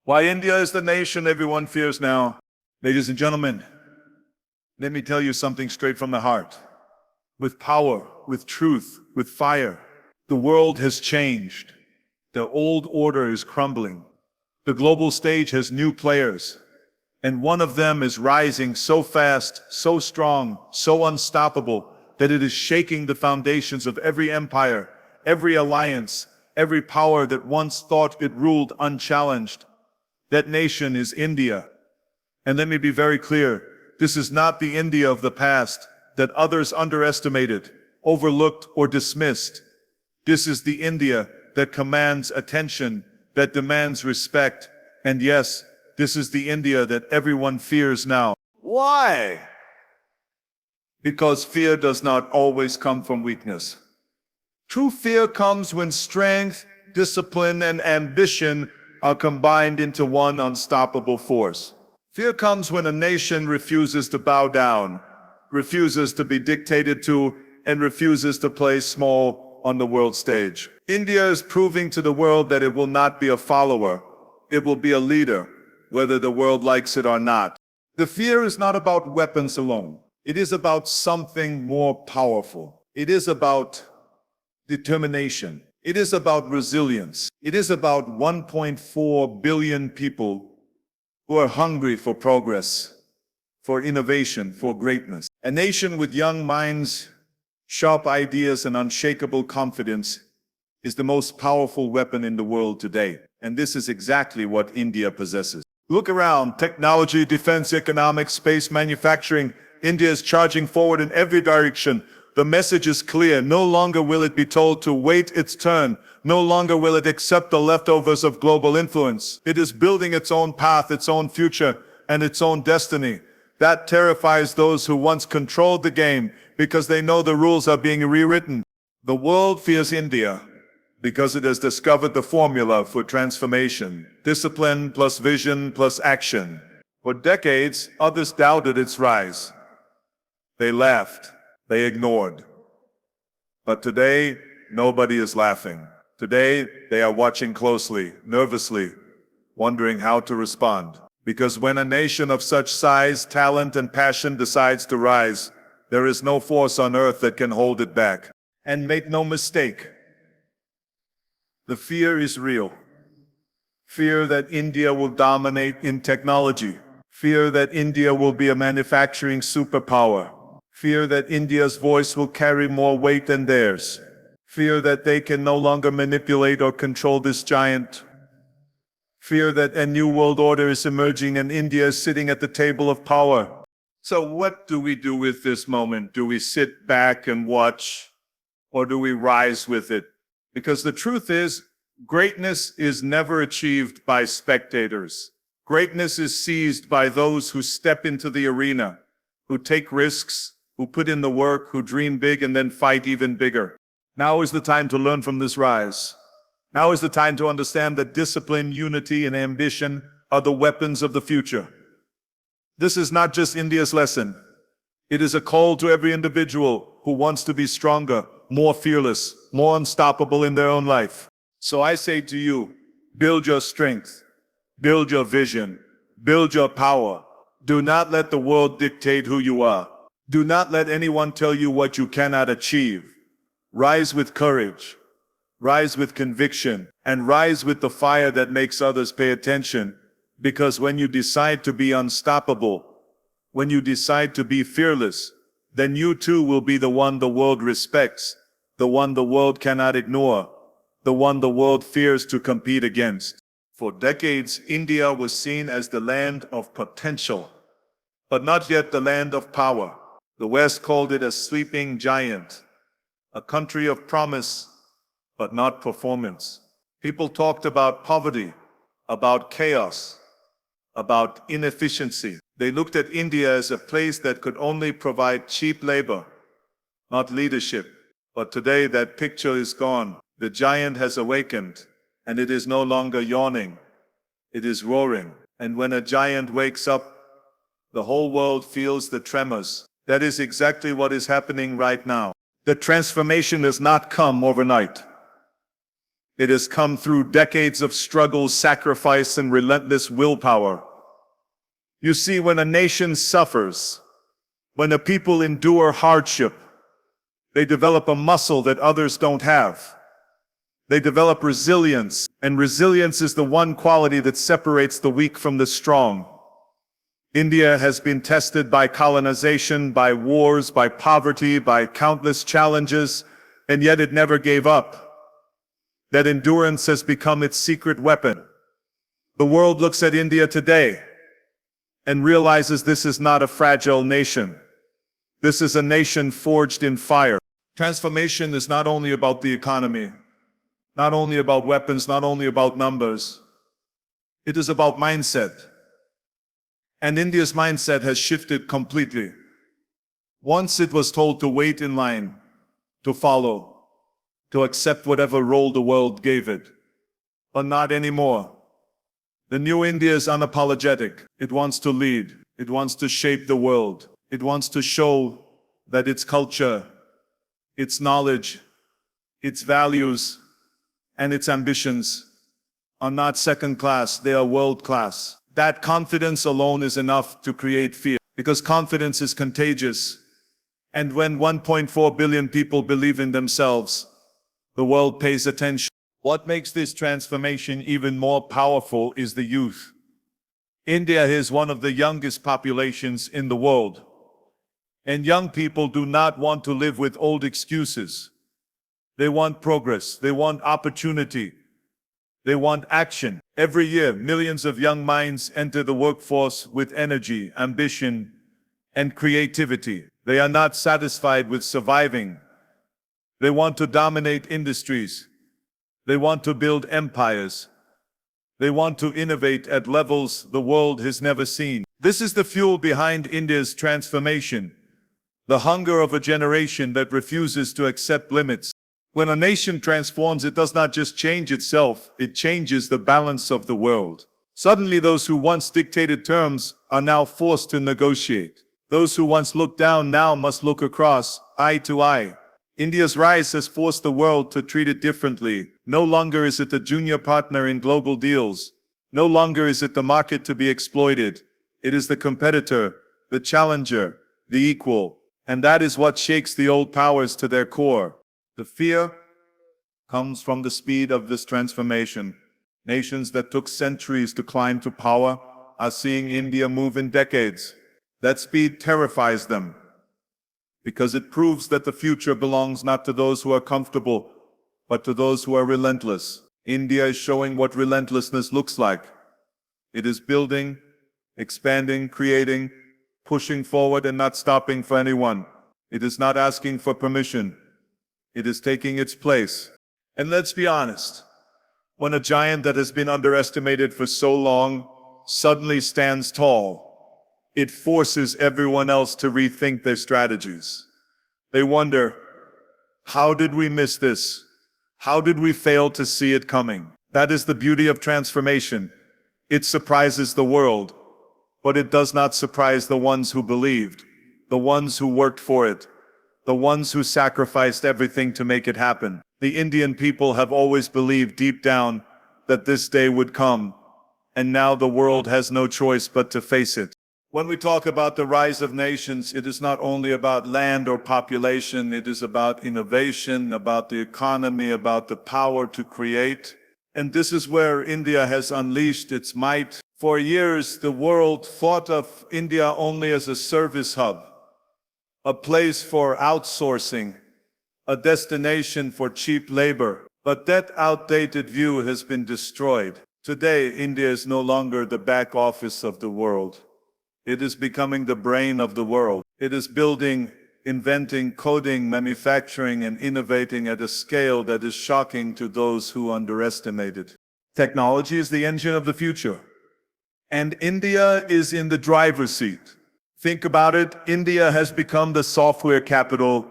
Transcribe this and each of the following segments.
Why India is the nation everyone fears now. Ladies and gentlemen, let me tell you something straight from the heart. With power, with truth, with fire, the world has changed. The old order is crumbling. The global stage has new players. And one of them is rising so fast, so strong, so unstoppable, that it is shaking the foundations of every empire, every alliance, every power that once thought it ruled unchallenged. That nation is India. And let me be very clear, this is not the India of the past that others underestimated, overlooked, or dismissed. This is the India that commands attention, that demands respect, and yes, this is the India that everyone fears now. Why? Because fear does not always come from weakness. True fear comes when strength, discipline, and ambition are combined into one unstoppable force. Fear comes when a nation refuses to bow down, refuses to be dictated to, and refuses to play small on the world stage. India is proving to the world that it will not be a follower, it will be a leader, whether the world likes it or not. The fear is not about weapons alone. It is about something more powerful. It is about determination. It is about resilience. It is about 1.4 billion people who are hungry for progress, for innovation, for greatness. A nation with young minds, sharp ideas, and unshakable confidence is the most powerful weapon in the world today. And this is exactly what India possesses. Look around: technology, defense, economics, space, manufacturing. India is charging forward in every direction. The message is clear. No longer will it be told to wait its turn. No longer will it accept the leftovers of global influence. It is building its own path, its own future, and its own destiny. That terrifies those who once controlled the game because they know the rules are being rewritten. The world fears India because it has discovered the formula for transformation: discipline plus vision plus action. For decades, others doubted its rise. They laughed. They ignored. But today, nobody is laughing. Today, they are watching closely, nervously, wondering how to respond. Because when a nation of such size, talent, and passion decides to rise, there is no force on earth that can hold it back. And make no mistake, the fear is real. Fear that India will dominate in technology. Fear that India will be a manufacturing superpower. Fear that India's voice will carry more weight than theirs. Fear that they can no longer manipulate or control this giant. Fear that a new world order is emerging and India is sitting at the table of power. So what do we do with this moment? Do we sit back and watch, or do we rise with it? Because the truth is, greatness is never achieved by spectators. Greatness is seized by those who step into the arena, who take risks, who put in the work, who dream big and then fight even bigger. Now is the time to learn from this rise. Now is the time to understand that discipline, unity, and ambition are the weapons of the future. This is not just India's lesson. It is a call to every individual who wants to be stronger, more fearless, more unstoppable in their own life. So I say to you, build your strength, build your vision, build your power. Do not let the world dictate who you are. Do not let anyone tell you what you cannot achieve. Rise with courage, rise with conviction, and rise with the fire that makes others pay attention. Because when you decide to be unstoppable, when you decide to be fearless, then you too will be the one the world respects, the one the world cannot ignore, the one the world fears to compete against. For decades, India was seen as the land of potential, but not yet the land of power. The West called it a sleeping giant, a country of promise, but not performance. People talked about poverty, about chaos, about inefficiency. They looked at India as a place that could only provide cheap labor, not leadership. But today that picture is gone. The giant has awakened, and it is no longer yawning. It is roaring. And when a giant wakes up, the whole world feels the tremors. That is exactly what is happening right now. The transformation does not come overnight. It has come through decades of struggle, sacrifice, and relentless willpower. You see, when a nation suffers, when a people endure hardship, they develop a muscle that others don't have. They develop resilience, and resilience is the one quality that separates the weak from the strong. India has been tested by colonization, by wars, by poverty, by countless challenges, and yet it never gave up. That endurance has become its secret weapon. The world looks at India today and realizes this is not a fragile nation. This is a nation forged in fire. Transformation is not only about the economy, not only about weapons, not only about numbers. It is about mindset. And India's mindset has shifted completely. Once it was told to wait in line, to follow, to accept whatever role the world gave it. But not anymore. The new India is unapologetic. It wants to lead. It wants to shape the world. It wants to show that its culture, its knowledge, its values, and its ambitions are not second class, they are world class. That confidence alone is enough to create fear, because confidence is contagious. And when 1.4 billion people believe in themselves, the world pays attention. What makes this transformation even more powerful is the youth. India is one of the youngest populations in the world. And young people do not want to live with old excuses. They want progress. They want opportunity. They want action. Every year, millions of young minds enter the workforce with energy, ambition, and creativity. They are not satisfied with surviving. They want to dominate industries. They want to build empires. They want to innovate at levels the world has never seen. This is the fuel behind India's transformation. The hunger of a generation that refuses to accept limits. When a nation transforms, it does not just change itself, it changes the balance of the world. Suddenly, those who once dictated terms are now forced to negotiate. Those who once looked down now must look across, eye to eye. India's rise has forced the world to treat it differently. No longer is it the junior partner in global deals. No longer is it the market to be exploited. It is the competitor, the challenger, the equal. And that is what shakes the old powers to their core. The fear comes from the speed of this transformation. Nations that took centuries to climb to power are seeing India move in decades. That speed terrifies them, because it proves that the future belongs not to those who are comfortable, but to those who are relentless. India is showing what relentlessness looks like. It is building, expanding, creating, pushing forward and not stopping for anyone. It is not asking for permission. It is taking its place. And let's be honest, when a giant that has been underestimated for so long suddenly stands tall, it forces everyone else to rethink their strategies. They wonder, how did we miss this? How did we fail to see it coming? That is the beauty of transformation. It surprises the world, but it does not surprise the ones who believed, the ones who worked for it, the ones who sacrificed everything to make it happen. The Indian people have always believed deep down that this day would come, and now the world has no choice but to face it. When we talk about the rise of nations, it is not only about land or population, it is about innovation, about the economy, about the power to create. And this is where India has unleashed its might. For years, the world thought of India only as a service hub, a place for outsourcing, a destination for cheap labor. But that outdated view has been destroyed. Today, India is no longer the back office of the world. It is becoming the brain of the world. It is building, inventing, coding, manufacturing, and innovating at a scale that is shocking to those who underestimate it. Technology is the engine of the future. And India is in the driver's seat. Think about it, India has become the software capital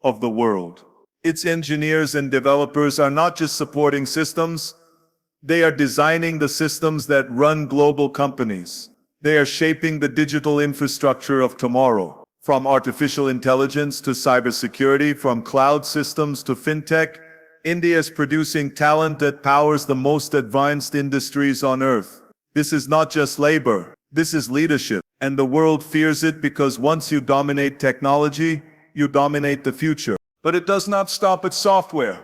of the world. Its engineers and developers are not just supporting systems, they are designing the systems that run global companies. They are shaping the digital infrastructure of tomorrow. From artificial intelligence to cybersecurity, from cloud systems to fintech, India is producing talent that powers the most advanced industries on earth. This is not just labor, this is leadership. And the world fears it because once you dominate technology, you dominate the future. But it does not stop at software.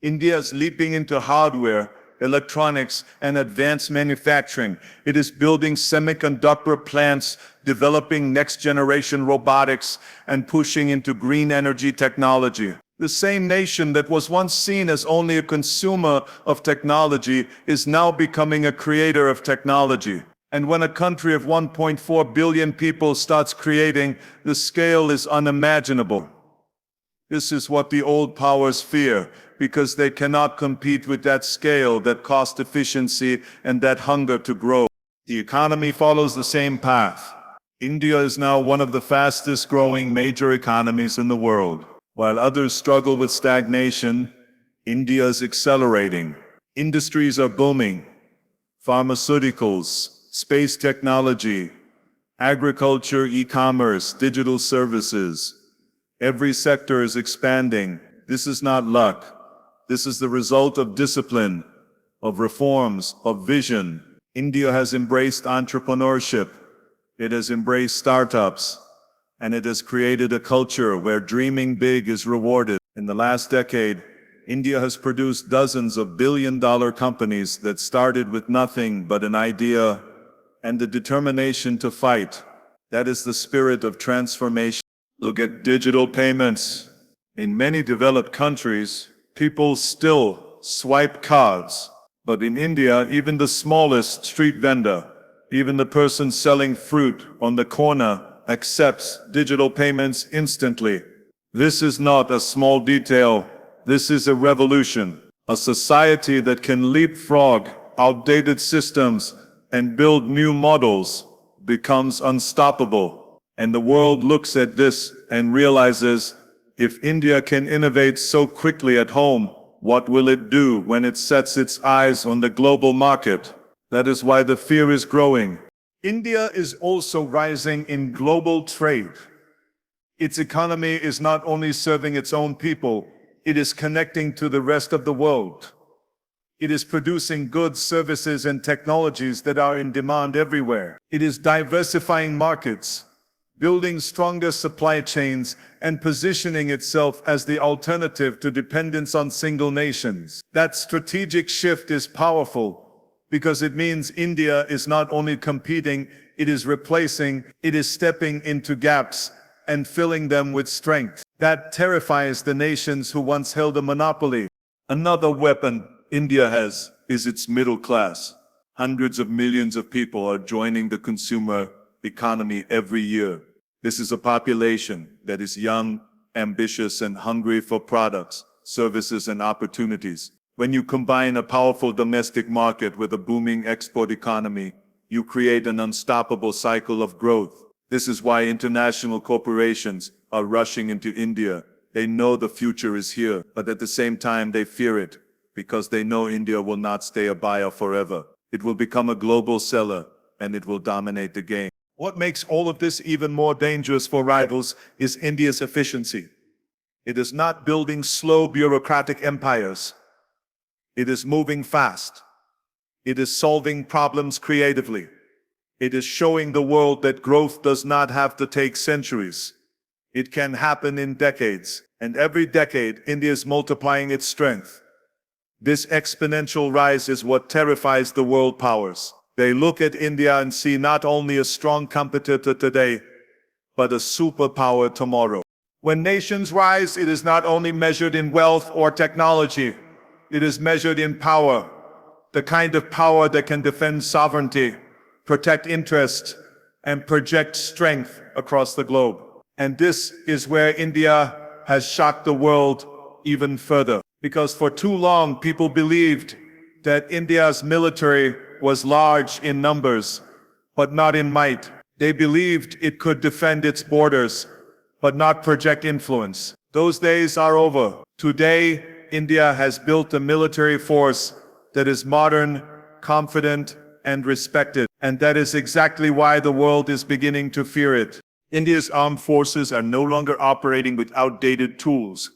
India is leaping into hardware, electronics, and advanced manufacturing. It is building semiconductor plants, developing next-generation robotics, and pushing into green energy technology. The same nation that was once seen as only a consumer of technology is now becoming a creator of technology. And when a country of 1.4 billion people starts creating, the scale is unimaginable. This is what the old powers fear, because they cannot compete with that scale, that cost efficiency, and that hunger to grow. The economy follows the same path. India is now one of the fastest growing major economies in the world. While others struggle with stagnation, India is accelerating. Industries are booming. Pharmaceuticals, space technology, agriculture, e-commerce, digital services. Every sector is expanding. This is not luck. This is the result of discipline, of reforms, of vision. India has embraced entrepreneurship. It has embraced startups. And it has created a culture where dreaming big is rewarded. In the last decade, India has produced dozens of billion-dollar companies that started with nothing but an idea and the determination to fight. That is the spirit of transformation. Look at digital payments. In many developed countries, people still swipe cards. But in India, even the smallest street vendor, even the person selling fruit on the corner, accepts digital payments instantly. This is not a small detail. This is a revolution. A society that can leapfrog outdated systems and build new models becomes unstoppable. And the world looks at this and realizes, if India can innovate so quickly at home, what will it do when it sets its eyes on the global market? That is why the fear is growing. India is also rising in global trade. Its economy is not only serving its own people, it is connecting to the rest of the world. It is producing goods, services, and technologies that are in demand everywhere. It is diversifying markets, building stronger supply chains, and positioning itself as the alternative to dependence on single nations. That strategic shift is powerful, because it means India is not only competing, it is replacing, it is stepping into gaps and filling them with strength. That terrifies the nations who once held a monopoly. Another weapon India has is its middle class. Hundreds of millions of people are joining the consumer economy every year. This is a population that is young, ambitious, and hungry for products, services, and opportunities. When you combine a powerful domestic market with a booming export economy, you create an unstoppable cycle of growth. This is why international corporations are rushing into India. They know the future is here, but at the same time they fear it, because they know India will not stay a buyer forever. It will become a global seller, and it will dominate the game. What makes all of this even more dangerous for rivals is India's efficiency. It is not building slow bureaucratic empires. It is moving fast. It is solving problems creatively. It is showing the world that growth does not have to take centuries. It can happen in decades, and every decade India is multiplying its strength. This exponential rise is what terrifies the world powers. They look at India and see not only a strong competitor today, but a superpower tomorrow. When nations rise, it is not only measured in wealth or technology. It is measured in power, the kind of power that can defend sovereignty, protect interests, and project strength across the globe. And this is where India has shocked the world even further. Because for too long, people believed that India's military was large in numbers, but not in might. They believed it could defend its borders, but not project influence. Those days are over. Today, India has built a military force that is modern, confident, and respected. And that is exactly why the world is beginning to fear it. India's armed forces are no longer operating with outdated tools.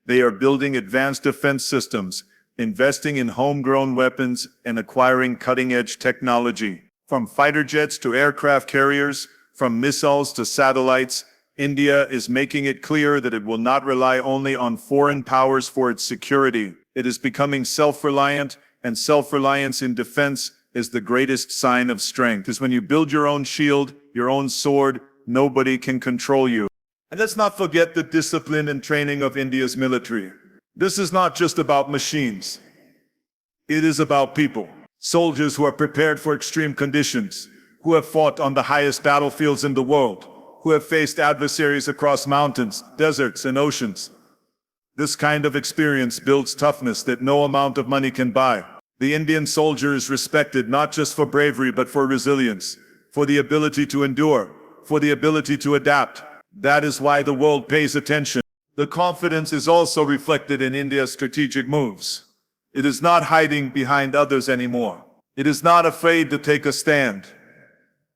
They are building advanced defense systems, investing in homegrown weapons, and acquiring cutting-edge technology. From fighter jets to aircraft carriers, from missiles to satellites, India is making it clear that it will not rely only on foreign powers for its security. It is becoming self-reliant, and self-reliance in defense is the greatest sign of strength. Because when you build your own shield, your own sword, nobody can control you. And let's not forget the discipline and training of India's military. This is not just about machines. It is about people. Soldiers who are prepared for extreme conditions, who have fought on the highest battlefields in the world, who have faced adversaries across mountains, deserts, and oceans. This kind of experience builds toughness that no amount of money can buy. The Indian soldier is respected not just for bravery but for resilience, for the ability to endure, for the ability to adapt. That is why the world pays attention. The confidence is also reflected in India's strategic moves. It is not hiding behind others anymore. It is not afraid to take a stand.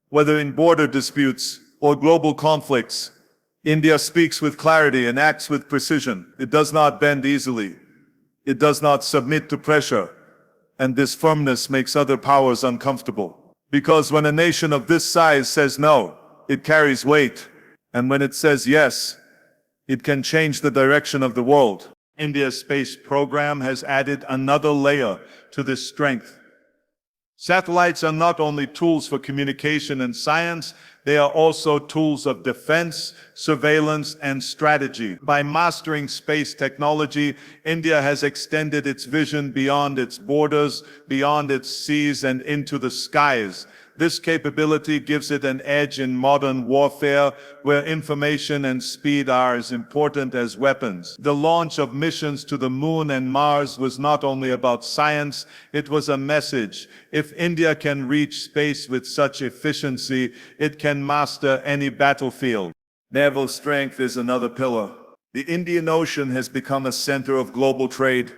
Whether in border disputes or global conflicts, India speaks with clarity and acts with precision. It does not bend easily. It does not submit to pressure. And this firmness makes other powers uncomfortable. Because when a nation of this size says no, it carries weight. And when it says yes, it can change the direction of the world. India's space program has added another layer to this strength. Satellites are not only tools for communication and science, they are also tools of defense, surveillance, and strategy. By mastering space technology, India has extended its vision beyond its borders, beyond its seas, and into the skies. This capability gives it an edge in modern warfare, where information and speed are as important as weapons. The launch of missions to the Moon and Mars was not only about science, it was a message. If India can reach space with such efficiency, it can master any battlefield. Naval strength is another pillar. The Indian Ocean has become a center of global trade,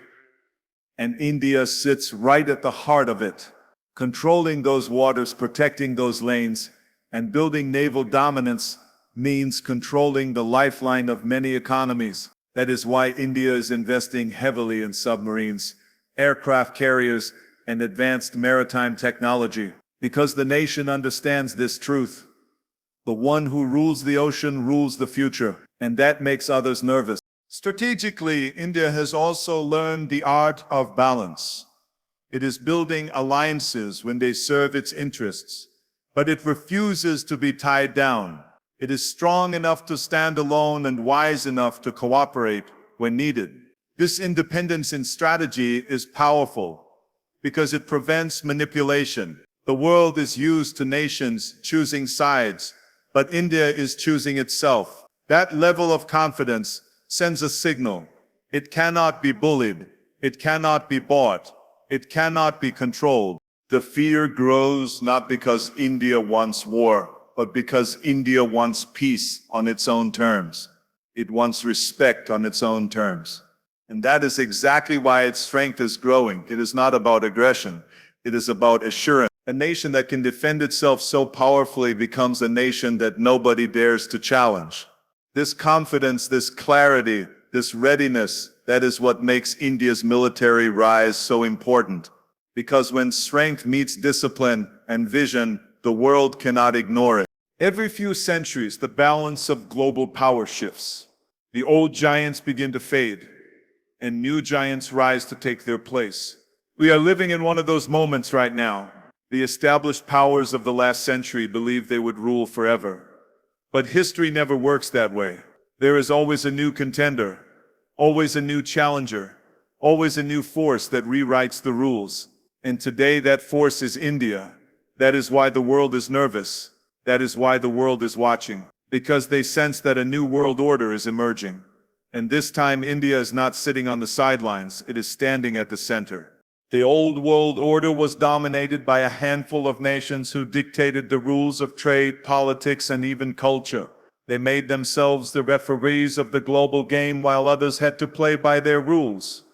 and India sits right at the heart of it. Controlling those waters, protecting those lanes, and building naval dominance means controlling the lifeline of many economies. That is why India is investing heavily in submarines, aircraft carriers, and advanced maritime technology. Because the nation understands this truth. The one who rules the ocean rules the future, and that makes others nervous. Strategically, India has also learned the art of balance. It is building alliances when they serve its interests, but it refuses to be tied down. It is strong enough to stand alone and wise enough to cooperate when needed. This independence in strategy is powerful because it prevents manipulation. The world is used to nations choosing sides, but India is choosing itself. That level of confidence sends a signal. It cannot be bullied. It cannot be bought. It cannot be controlled. The fear grows not because India wants war, but because India wants peace on its own terms. It wants respect on its own terms. And that is exactly why its strength is growing. It is not about aggression. It is about assurance. A nation that can defend itself so powerfully becomes a nation that nobody dares to challenge. This confidence, this clarity, this readiness, that is what makes India's military rise so important. Because when strength meets discipline and vision, the world cannot ignore it. Every few centuries, the balance of global power shifts. The old giants begin to fade, and new giants rise to take their place. We are living in one of those moments right now. The established powers of the last century believed they would rule forever. But history never works that way. There is always a new contender. Always a new challenger, always a new force that rewrites the rules. And today that force is India. That is why the world is nervous. That is why the world is watching. Because they sense that a new world order is emerging. And this time India is not sitting on the sidelines, it is standing at the center. The old world order was dominated by a handful of nations who dictated the rules of trade, politics, and even culture. They made themselves the referees of the global game while others had to play by their rules.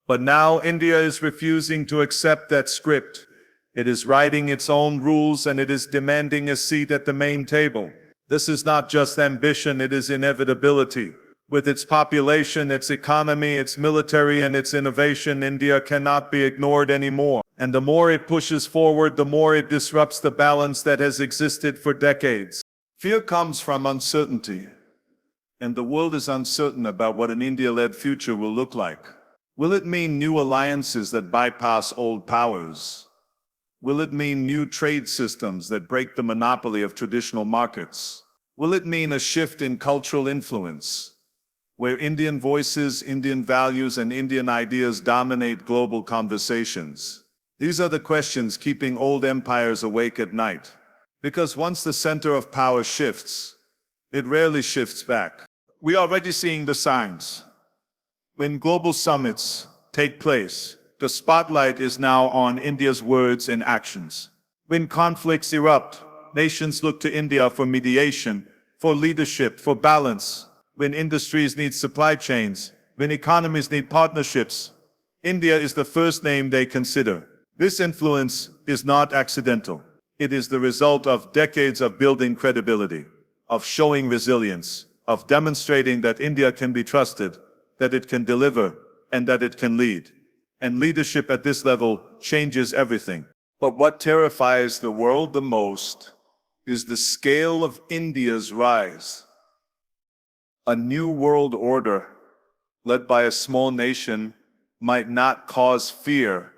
But now India is refusing to accept that script. It is writing its own rules and it is demanding a seat at the main table. This is not just ambition, it is inevitability. With its population, its economy, its military, and its innovation, India cannot be ignored anymore. And the more it pushes forward, the more it disrupts the balance that has existed for decades. Fear comes from uncertainty, and the world is uncertain about what an India-led future will look like. Will it mean new alliances that bypass old powers? Will it mean new trade systems that break the monopoly of traditional markets? Will it mean a shift in cultural influence, where Indian voices, Indian values, and Indian ideas dominate global conversations? These are the questions keeping old empires awake at night. Because once the center of power shifts, it rarely shifts back. We are already seeing the signs. When global summits take place, the spotlight is now on India's words and actions. When conflicts erupt, nations look to India for mediation, for leadership, for balance. When industries need supply chains, when economies need partnerships, India is the first name they consider. This influence is not accidental. It is the result of decades of building credibility, of showing resilience, of demonstrating that India can be trusted, that it can deliver, and that it can lead. And leadership at this level changes everything. But what terrifies the world the most is the scale of India's rise. A new world order, led by a small nation, might not cause fear.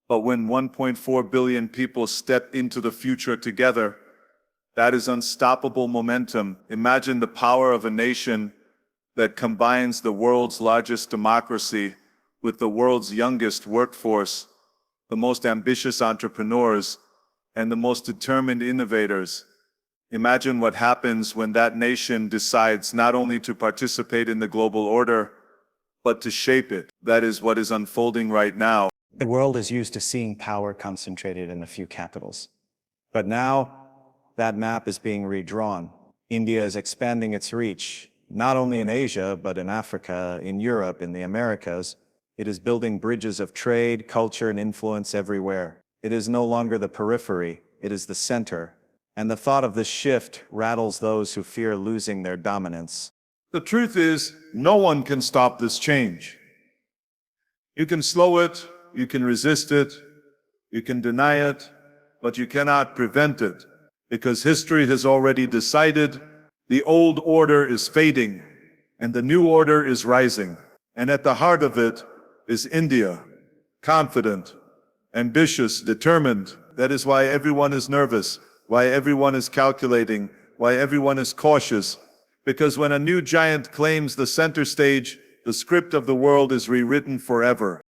But when 1.4 billion people step into the future together, that is unstoppable momentum. Imagine the power of a nation that combines the world's largest democracy with the world's youngest workforce, the most ambitious entrepreneurs, and the most determined innovators. Imagine what happens when that nation decides not only to participate in the global order, but to shape it. That is what is unfolding right now. The world is used to seeing power concentrated in a few capitals. But now, that map is being redrawn. India is expanding its reach, not only in Asia, but in Africa, in Europe, in the Americas. It is building bridges of trade, culture, and influence everywhere. It is no longer the periphery, it is the center. And the thought of this shift rattles those who fear losing their dominance. The truth is, no one can stop this change. You can slow it, you can resist it, you can deny it, but you cannot prevent it. Because history has already decided the old order is fading and the new order is rising. And at the heart of it is India, confident, ambitious, determined. That is why everyone is nervous, why everyone is calculating, why everyone is cautious. Because when a new giant claims the center stage, the script of the world is rewritten forever.